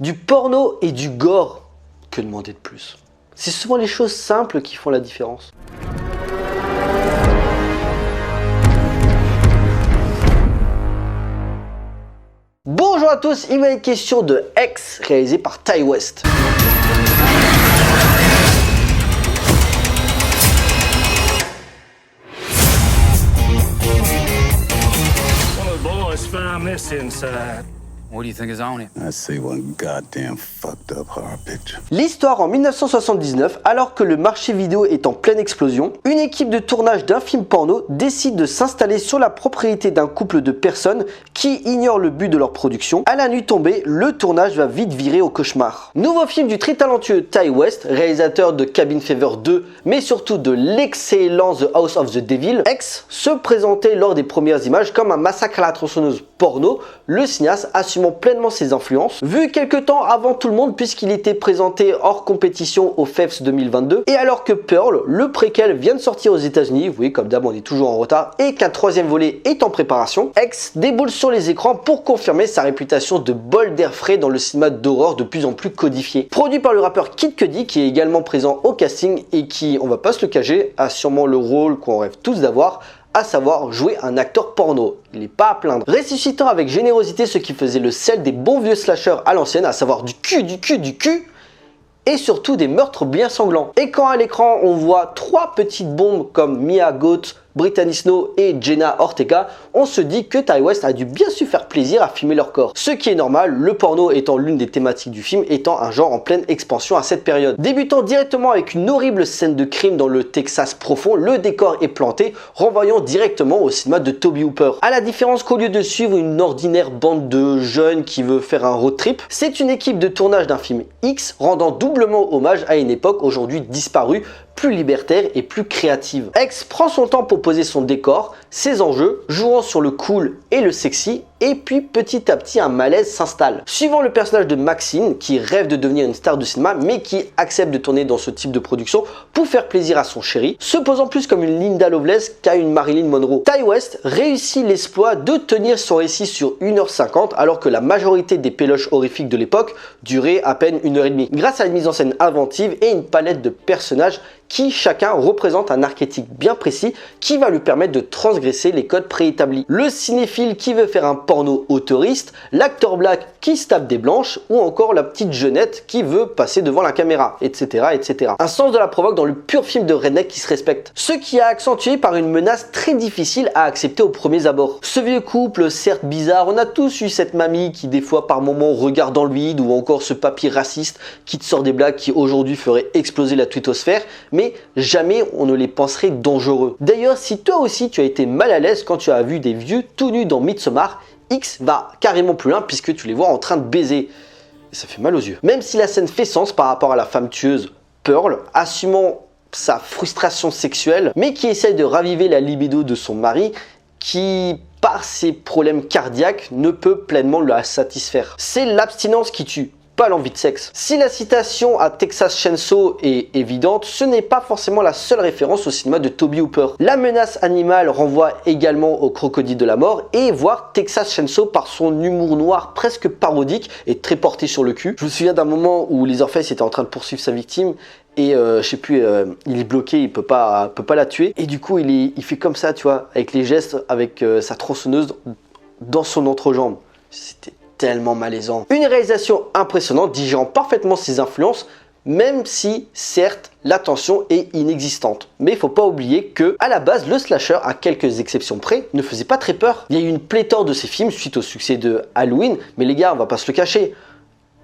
Du porno et du gore, que demander de plus? C'est souvent les choses simples qui font la différence. Bonjour à tous, il va être question de X, réalisé par Ti West. One of the boys found this inside. What do you think is on it? I say one goddamn fucked up horror picture. L'histoire en 1979, alors que le marché vidéo est en pleine explosion, une équipe de tournage d'un film porno décide de s'installer sur la propriété d'un couple de personnes qui ignorent le but de leur production. À la nuit tombée, le tournage va vite virer au cauchemar. Nouveau film du très talentueux Ti West, réalisateur de Cabin Fever 2, mais surtout de l'excellent The House of the Devil, X se présentait lors des premières images comme un massacre à la tronçonneuse porno, le cinéaste assumant pleinement ses influences, vu quelques temps avant tout le monde puisqu'il était présenté hors compétition au FEFS 2022, et alors que Pearl, le préquel, vient de sortir aux États-Unis, oui comme d'hab on est toujours en retard, et qu'un troisième volet est en préparation, X déboule sur les écrans pour confirmer sa réputation de bol d'air frais dans le cinéma d'horreur de plus en plus codifié. Produit par le rappeur Kid Cudi qui est également présent au casting et qui, on va pas se le cacher, a sûrement le rôle qu'on rêve tous d'avoir, à savoir jouer un acteur porno. Il n'est pas à plaindre. Ressuscitant avec générosité ce qui faisait le sel des bons vieux slashers à l'ancienne, à savoir du cul, et surtout des meurtres bien sanglants. Et quand à l'écran on voit trois petites bombes comme Mia Goth, Brittany Snow et Jenna Ortega, on se dit que Ti West a dû bien se faire plaisir à filmer leur corps. Ce qui est normal, le porno étant l'une des thématiques du film, étant un genre en pleine expansion à cette période. Débutant directement avec une horrible scène de crime dans le Texas profond, le décor est planté, renvoyant directement au cinéma de Tobe Hooper. À la différence qu'au lieu de suivre une ordinaire bande de jeunes qui veut faire un road trip, c'est une équipe de tournage d'un film X rendant doublement hommage à une époque aujourd'hui disparue, plus libertaire et plus créative. X prend son temps pour poser son décor, ses enjeux, jouant sur le cool et le sexy, et puis petit à petit un malaise s'installe. Suivant le personnage de Maxine, qui rêve de devenir une star de cinéma, mais qui accepte de tourner dans ce type de production pour faire plaisir à son chéri, se posant plus comme une Linda Lovelace qu'à une Marilyn Monroe. Ti West réussit l'exploit de tenir son récit sur 1h50, alors que la majorité des péloches horrifiques de l'époque duraient à peine 1h30, grâce à une mise en scène inventive et une palette de personnages qui chacun représente un archétype bien précis qui va lui permettre de transgresser les codes préétablis. Le cinéphile qui veut faire un porno autoriste, l'acteur black qui se tape des blanches, ou encore la petite jeunette qui veut passer devant la caméra, etc. etc. Un sens de la provoque dans le pur film de redneck qui se respecte. Ce qui est accentué par une menace très difficile à accepter aux premiers abords. Ce vieux couple, certes bizarre, on a tous eu cette mamie qui des fois par moments regarde dans le vide, ou encore ce papy raciste qui te sort des blagues qui aujourd'hui ferait exploser la twittosphère, mais jamais on ne les penserait dangereux. D'ailleurs, si toi aussi tu as été mal à l'aise quand tu as vu des vieux tout nus dans Midsommar, X va carrément plus loin puisque tu les vois en train de baiser. Et ça fait mal aux yeux. Même si la scène fait sens par rapport à la femme tueuse Pearl, assumant sa frustration sexuelle, mais qui essaye de raviver la libido de son mari, qui par ses problèmes cardiaques ne peut pleinement la satisfaire. C'est l'abstinence qui tue, pas l'envie de sexe. Si la citation à Texas Chainsaw est évidente, ce n'est pas forcément la seule référence au cinéma de Tobe Hooper. La menace animale renvoie également au crocodile de la mort et voire Texas Chainsaw par son humour noir presque parodique et très porté sur le cul. Je me souviens d'un moment où Leatherface était en train de poursuivre sa victime et je sais plus, il est bloqué, il peut pas la tuer et du coup il fait comme ça, tu vois, avec les gestes, avec sa tronçonneuse dans son entrejambe. C'était tellement malaisant. Une réalisation impressionnante, digérant parfaitement ses influences, même si, certes, la tension est inexistante. Mais il faut pas oublier que, à la base, le slasher, à quelques exceptions près, ne faisait pas très peur. Il y a eu une pléthore de ces films suite au succès de Halloween, mais les gars, on va pas se le cacher.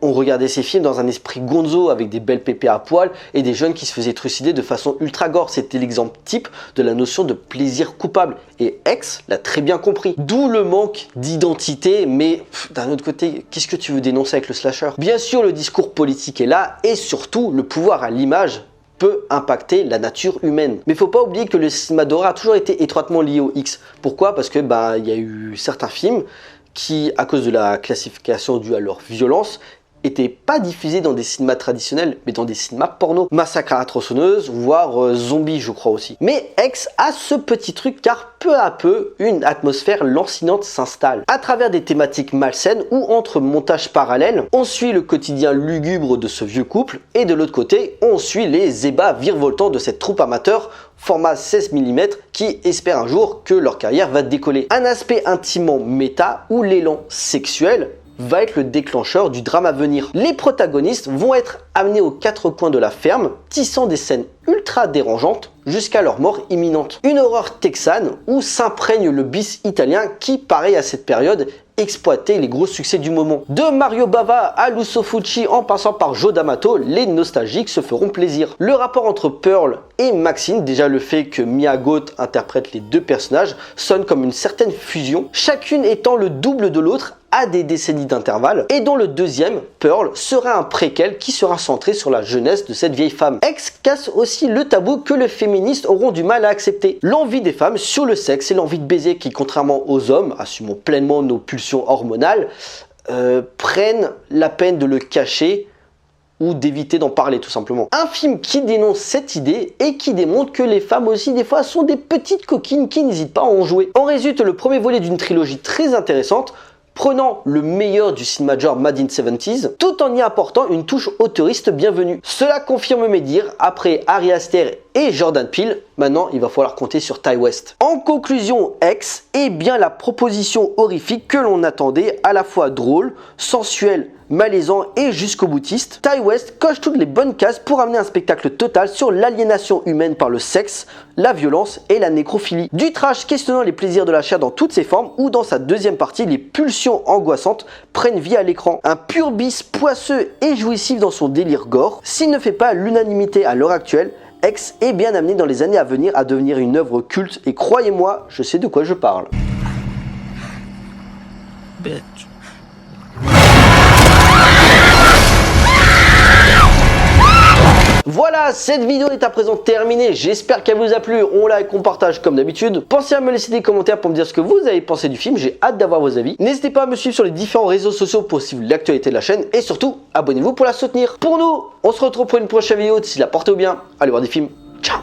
On regardait ces films dans un esprit gonzo avec des belles pépées à poil et des jeunes qui se faisaient trucider de façon ultra gore. C'était l'exemple type de la notion de plaisir coupable. Et X l'a très bien compris. D'où le manque d'identité, mais d'un autre côté, qu'est-ce que tu veux dénoncer avec le slasher? Bien sûr, le discours politique est là et surtout, le pouvoir à l'image peut impacter la nature humaine. Mais il faut pas oublier que le cinéma d'horreur a toujours été étroitement lié au X. Pourquoi? Parce que il y a eu certains films qui, à cause de la classification due à leur violence, était pas diffusé dans des cinémas traditionnels, mais dans des cinémas porno. Massacre à la tronçonneuse, voire zombie, je crois aussi. Mais X a ce petit truc car peu à peu, une atmosphère lancinante s'installe. À travers des thématiques malsaines ou entre montages parallèles, on suit le quotidien lugubre de ce vieux couple et de l'autre côté, on suit les ébats virevoltants de cette troupe amateur format 16 mm qui espère un jour que leur carrière va décoller. Un aspect intimement méta où l'élan sexuel va être le déclencheur du drame à venir. Les protagonistes vont être amenés aux quatre coins de la ferme, tissant des scènes ultra dérangeantes jusqu'à leur mort imminente. Une horreur texane où s'imprègne le bis italien qui, pareil à cette période, exploiter les gros succès du moment. De Mario Bava à Lucio Fulci en passant par Joe D'Amato, les nostalgiques se feront plaisir. Le rapport entre Pearl et Maxine, déjà le fait que Mia Goth interprète les deux personnages, sonne comme une certaine fusion, chacune étant le double de l'autre à des décennies d'intervalle, et dont le deuxième, Pearl, sera un préquel qui sera centré sur la jeunesse de cette vieille femme. X casse aussi le tabou que les féministes auront du mal à accepter. L'envie des femmes sur le sexe et l'envie de baiser qui, contrairement aux hommes, assumons pleinement nos pulsions hormonales, prennent la peine de le cacher ou d'éviter d'en parler tout simplement. Un film qui dénonce cette idée et qui démontre que les femmes aussi des fois sont des petites coquines qui n'hésitent pas à en jouer. En résulte le premier volet d'une trilogie très intéressante, prenant le meilleur du cinéma genre Made in 70s, tout en y apportant une touche auteuriste bienvenue. Cela confirme mes dires, après Ari Aster et Jordan Peele, maintenant il va falloir compter sur Ti West. En conclusion, X est bien la proposition horrifique que l'on attendait, à la fois drôle, sensuelle, malaisant et jusqu'au boutiste. Ti West coche toutes les bonnes cases pour amener un spectacle total sur l'aliénation humaine par le sexe, la violence et la nécrophilie. Du trash questionnant les plaisirs de la chair dans toutes ses formes, ou dans sa deuxième partie, les pulsions angoissantes prennent vie à l'écran. Un pur bis poisseux et jouissif dans son délire gore. S'il ne fait pas l'unanimité à l'heure actuelle, X est bien amené dans les années à venir à devenir une œuvre culte et croyez-moi, je sais de quoi je parle. Bitch. Voilà, cette vidéo est à présent terminée, j'espère qu'elle vous a plu, on like, on partage comme d'habitude. Pensez à me laisser des commentaires pour me dire ce que vous avez pensé du film, j'ai hâte d'avoir vos avis. N'hésitez pas à me suivre sur les différents réseaux sociaux pour suivre l'actualité de la chaîne et surtout, abonnez-vous pour la soutenir. Pour nous, on se retrouve pour une prochaine vidéo, d'ici là, portez-vous bien, allez voir des films, ciao.